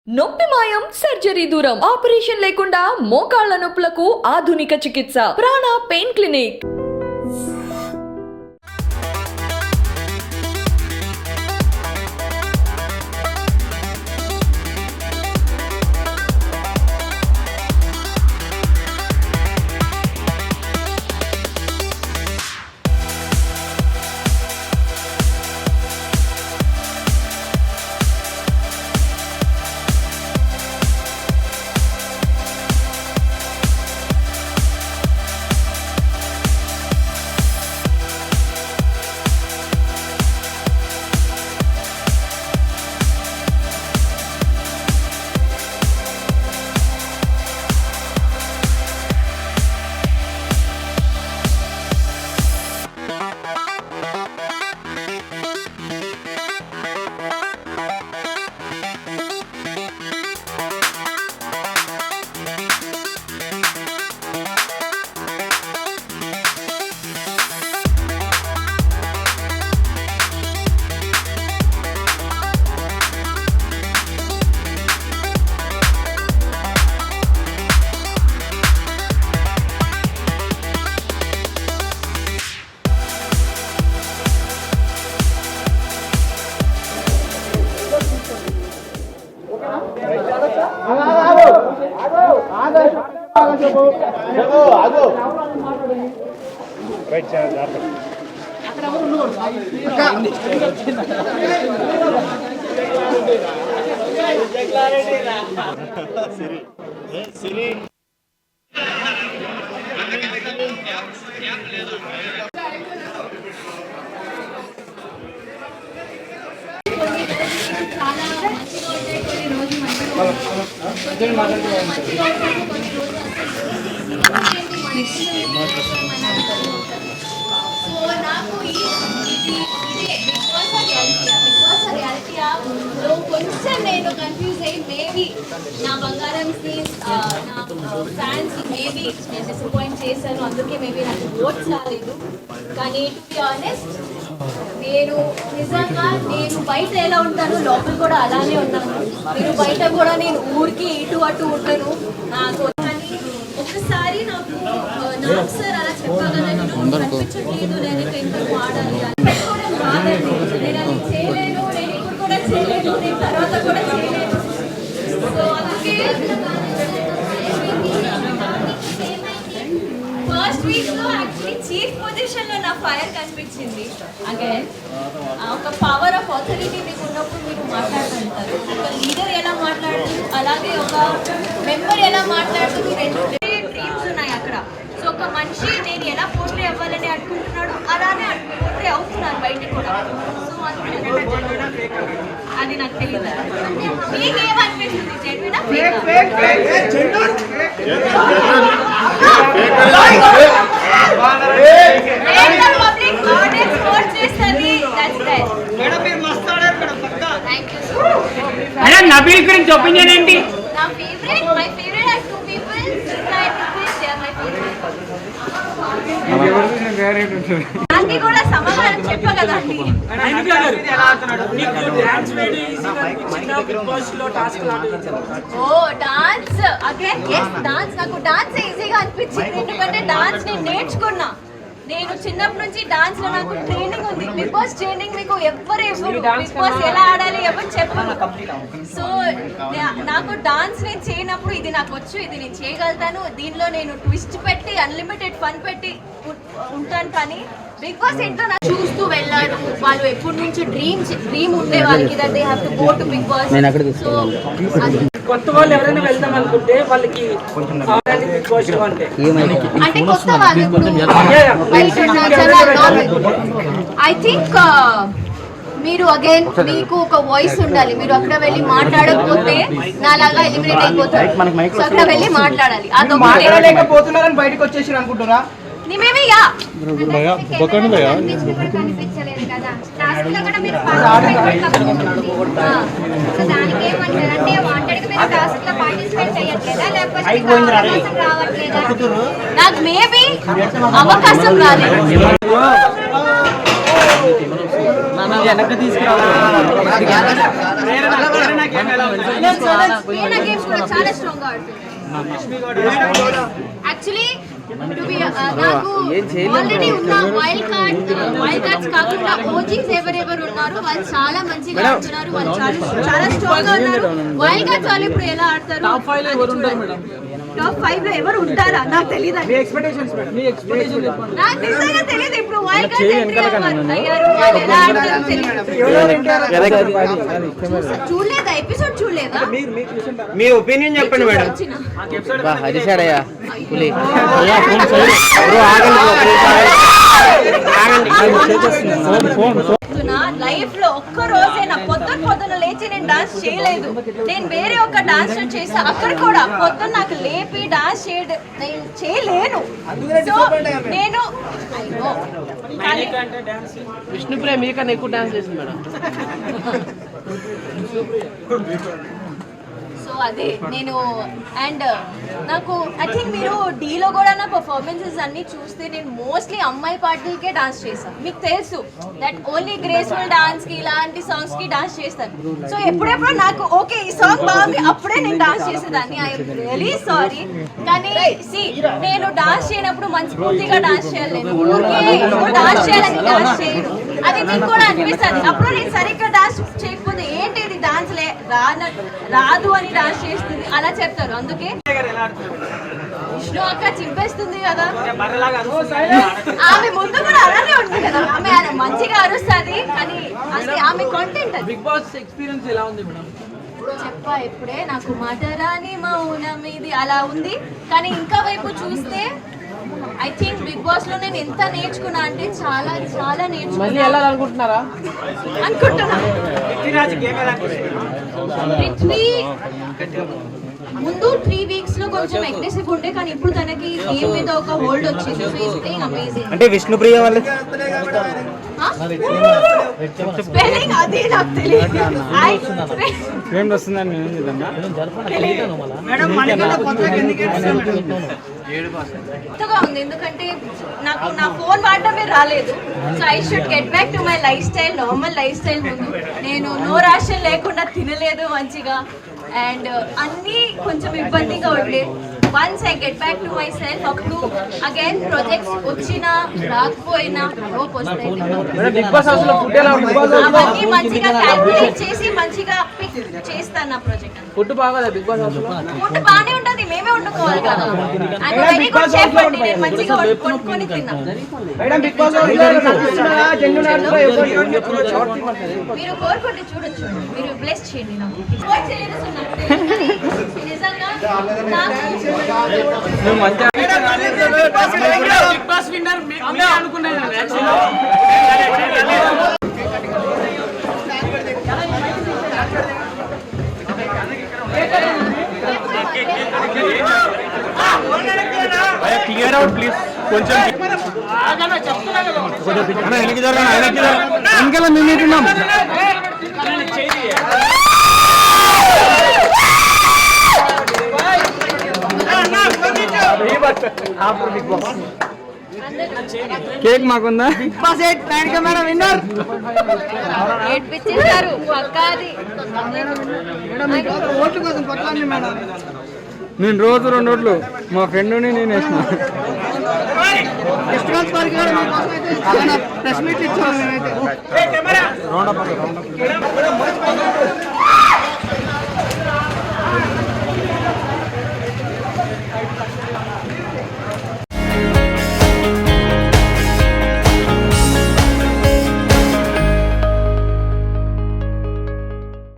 నొప్పి మాయం, సర్జరీ దూరం. ఆపరేషన్ లేకుండా మోకాళ్ల నొప్పులకు ఆధునిక చికిత్స. ప్రాణ పెయిన్ క్లినిక్. కొంచెం నేను కన్ఫ్యూజ్ అయ్యి మేబీ నా బంగారం నా ఫ్యాన్స్ మేబీ నేను డిసప్పాయింట్ చేశాను, అందుకే మేబీ నాకు ఓట్స్ రాలేదు. కానీ టు బి ఆనెస్ట్ నేను నిజంగా నేను బయట ఎలా ఉంటాను లోపల కూడా అలానే ఉన్నాను. నేను బయట కూడా నేను ఊరికి ఇటు అటు ఉంటాను. నాకు ఒకసారి నాకు సార్ అలా చెప్పగా కనిపించట్లేదు, నేను ఇంకా వాడాలి నేను అది చేయలేను, నేను ఇప్పుడు కూడా చేయలేను, నేను తర్వాత కూడా చేయలేను. సో అందుకే ఫస్ట్ వీక్లో యాక్చువల్లీ చీఫ్ పొజిషన్లో నా ఫైర్ కనిపించింది. అగైన్ ఒక పవర్ ఆఫ్ ఆథారిటీ మీకు ఉన్నప్పుడు మీరు మాట్లాడుతుంటారు. ఒక లీడర్ ఎలా మాట్లాడుతూ అలాగే ఒక మెంబర్ ఎలా మాట్లాడుతూ రెండు డ్రీమ్స్ ఉన్నాయి అక్కడ. సో ఒక మనిషి నేను ఎలా పోట్రే అవ్వాలని అనుకుంటున్నాడు అలానే పోట్రే అవుతున్నాను బయట కూడా. సో అది నాకు తెలియదు. మీకేమనిపిస్తుంది? జెన్యునా పబ్లిక్ ఆడియన్స్ ఓట్ చేస్తుంది. నబీల్ గురించి ఒపీనియన్ ఏంటి? నా favourite my favourite are two people. They are my favourite. నాకు కూడా సమాధానం చెప్పగలండి. Oh dance again yes dance నాకు డాన్స్ ఈజీగా అనిపించింది. ఎందుకంటే డాన్స్ నేను నేర్చుకున్నా. నేను చిన్నప్పటి నుంచి డాన్స్ లో నాకు ట్రైనింగ్ ఉంది. బిగ్ బాస్ ట్రైనింగ్ మీకు ఎవరు బిగ్ బాస్ ఎలా ఆడాలి ఎవరు చెప్పరు. సో నాకు డాన్స్ నేను చేయనప్పుడు ఇది నాకు వచ్చు, ఇది నేను చేయగలుగుతాను, దీనిలో నేను ట్విస్ట్ పెట్టి అన్లిమిటెడ్ ఫన్ పెట్టి ఉంటాను. కానీ బిగ్ బాస్ ఏంటో నాకు చూస్తూ వెళ్ళాను. వాళ్ళు ఎప్పటి నుంచి డ్రీమ్ ఉండే వాళ్ళకి that they have to go to Bigg Boss. So కొత్త వాళ్ళు ఎవరైనా వెళ్దాం అనుకుంటే వాళ్ళకి అంటే కొత్త వాళ్ళు ఐ థింక్ మీరు అగైన్ మీకు ఒక వాయిస్ ఉండాలి. మీరు అక్కడ వెళ్ళి మాట్లాడకపోతే నాలాగా ఎలిమినేట్ అయిపోతారు. సో అక్కడ వెళ్ళి మాట్లాడాలి. మాట్లాడలేకపోతున్నారని బయటకు వచ్చేసి అనుకుంటున్నా. మేమేమి కనిపించలేదు కదా టాస్క్ లో కూడా మీరు దానికి ఏమంటారంటే వాంటెడ్ మీరు టాస్క్ లో పార్టిసిపేట్ చేయట్లేదా లేకపోతే రావట్లేదా? నాకు మేబీ అవకాశం రాలేదు. వెనక్కి తీసుకురావాలి. వీణా గేమ్స్ కూడా చాలా స్ట్రాంగ్ గా ఆడుతుంది. యాక్చువల్లీ నాకు ఆల్రెడీ ఉన్న వైల్డ్ కార్డ్స్ కాకుండా ఓజీస్ ఎవరెవరు ఉన్నారు వాళ్ళు చాలా మంచిగా ఆడుతున్నారు, వాళ్ళు చాలా స్ట్రాంగ్ గా ఉన్నారు. వైల్డ్ కార్డ్స్ వాళ్ళు ఇప్పుడు ఎలా ఆడతారు? టాప్ 5 లో ఎవరు ఉంటారా నాకు తెలియదు, నాకు నిజంగా తెలియదు. ఇప్పుడు వైల్డ్ కార్డ్స్ అయ్యారు, వాళ్ళు ఎలా ఆడతారో తెలియదు. చూడలేదా ఎపిసోడ్? చూడలేదా? మీ ఒపీనియన్ చెప్పండి మేడం. హరిశాడయ్యా పులి లైఫ్ లో ఒక్క రోజైనా పొద్దున లేచి నేను డాన్స్ చేయలేదు. నేను వేరే ఒక డాన్స్ చేసా, అక్కడ కూడా పొద్దున్న నాకు లేపి డాన్స్ నేను చేయలేను. సో నేను విష్ణుప్రియ మీకన్నా ఎక్కువ డాన్స్ చేసింది మేడం. సో అదే నేను అండ్ నాకు ఐ థింక్ మీరు డీలో కూడా నా పర్ఫార్మెన్సెస్ అన్ని చూస్తే నేను మోస్ట్లీ అమ్మాయి పాటలకే డాన్స్ చేస్తాను. మీకు తెలుసు దట్ ఓన్లీ గ్రేస్ఫుల్ డాన్స్ కి ఇలాంటి సాంగ్స్ కి డాన్స్ చేస్తాను. సో ఎప్పుడెప్పుడు నాకు ఓకే ఈ సాంగ్ బాగుంది అప్పుడే నేను డాన్స్ చేసేదాన్ని. I'm really sorry. కానీ సి నేను డాన్స్ చేయనప్పుడు మనస్ఫూర్తిగా డాన్స్ చేయాలి, డాన్స్ చేయాలని డాన్స్ చేయను. అది మీకు కూడా అనిపిస్తుంది. అప్పుడు నేను సరిగ్గా డాన్స్ చేయకపోతే ఏంటి ఇది డాన్స్ రాదు అని డాన్స్ చేస్తుంది అలా చెప్తారు. అందుకే విష్ణు అక్క చింపేస్తుంది కదా, ఆమె ముందు కూడా అలానే ఉంది కదా, ఆమె మంచిగా అరుస్తుంది. కానీ అది ఆమె కంటెంట్. బిగ్ బాస్ ఎక్స్పీరియన్స్ ఎలా ఉంది మేడం? చెప్పా ఇప్పుడే, నాకు మటరాని మౌనం ఇది అలా ఉంది. కానీ ఇంకా వైపు చూస్తే ఐ థింక్ బిగ్ బాస్ లో నేను ఎంత నేర్చుకున్నా అంటే చాలా చాలా నేర్చుకున్నా అనుకుంటున్నారా? అనుకుంటున్నా. పృథ్వీ ముందు 3 weeks లో కొంచెం అగ్రెసివ్ ఉండే, కానీ ఇప్పుడు తనకి గేమ్ మీద ఒక హోల్డ్ వచ్చింది. So is playing amazing. అంటే విష్ణుప్రియ వాళ్ళు స్పెల్లింగ్ అది నాకు తెలియదు. ఏం వస్తుందని నేను నిజంగా కొత్తగా ఉంది ఎందుకంటే నాకు నా ఫోన్ వాడటమే రాలేదు. So I should get back to my life style, normal life style. ముందు నేను నో రేషన్ లేకుండా తినలేదు మంచిగా, అండ్ అన్నీ కొంచెం ఇబ్బందిగా ఉండే. Once I get back to my self అప్పుడు అగైన్ ప్రాజెక్ట్స్ వచ్చినా రాకపోయినా హోప్ వస్తాయి. అవన్నీ మంచిగా క్యాల్కులేట్ చేసి మంచిగా పిక్ చేస్తాను నా ప్రాజెక్ట్. ఫుడ్ బాగా బిగ్ బాస్ హౌస్ ఫుడ్ బాగానే ఉంటుంది, మేమే వండుకోవాలి కదా. అండ్ వెరీ గుడ్ షెఫ్ అండి, నేను మంచిగా వండుకొని తిన్నా. మీరు కోరుకుంటే చూడొచ్చు, మీరు బ్లెస్ చేయండి. నాకు స్పోర్ట్స్ ఎలిమెంట్స్ ఉన్నాయి నిజంగా. బిగ్ బాస్ విన్నర్ అనుకున్నాను. Clear out please. కొంచెం వెనకాల మేము ఉంటున్నాం. కేక్ మాకుందా? బిగ్ బాస్ 8 కెమెరా విన్నర్ ఏడ్పించేస్తారు పక్కాది. ఓట్ల కోసం కొట్లాడి మేడం. నేను రోజు 2 ఓట్లు మా ఫ్రెండ్ని నేను వేసిన. ప్రెస్ మీట్ ఇచ్చాము మేమైతే.